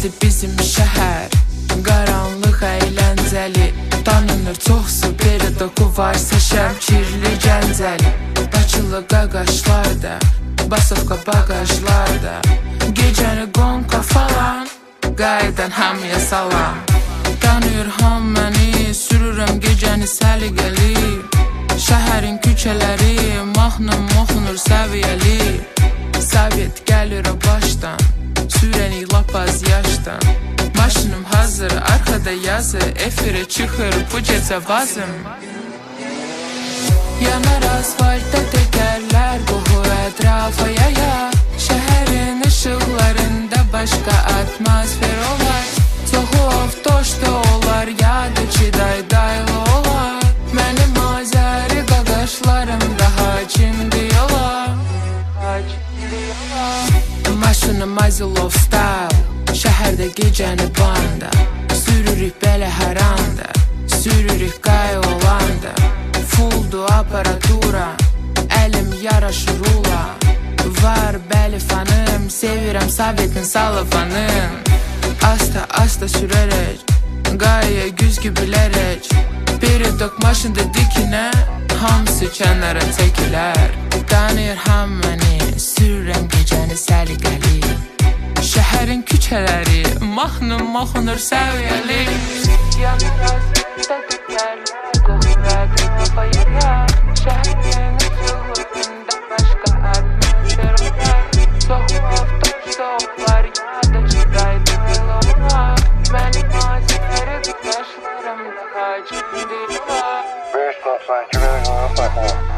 Nədir bizim şəhər, qaranlıq əyləncəli. Tanınır çoxsu beri doku varsa Şəmkirli Gəncəli. Bakılı qaqaşlarda, basovka bagajlarda. Gecəni qonqa falan, qaydan hamıya salam. Tanıyır ham məni, sürürəm gecəni səliqəli. Şəhərin küçələri, mahnım oxunur səviyyəli. Sovet gəlir o başdan, sürənik lap az yaşdan. Maşınım hazır, arkada yazı, efirə çıxır bu gecə vazım. Yanar asfaltda təkərlər, qohur ətrafa yaya. Şəhərin işıqlarında başqa atmosfer olar. Çoxu avtoşda olar, yadıcı daydaylı olar. Mənim azəri qaqaşlarımda hakimdir yola. Maşınım Azilov style, şəhərdə gecəni banda. Sürürük belə hər anda, sürürük qay olanda. Fulldu aparatura, əlim yaraşır ula. Var bəli fanım, sevirəm Sovetin salafanım. Asta sürərək, qayaya güzgü bilərək. Biri dok maşında dikinə, hamısı kənara çəkilər. Tanıyır ham məni, sürürəm gecəni səliqəli. Şəhərin küçələri, mahnım oxunur səviyyəli. Yanar asfaltda təkərlər, qohur ətrafa yaya. Şəhərin işıqlarında başqa atmosfer olar. Çoxu avtoşda olar, yadıcı daydaylı olar. Mənim azəri qaqaşlarımda hakimdir yola. 592 verəcəm,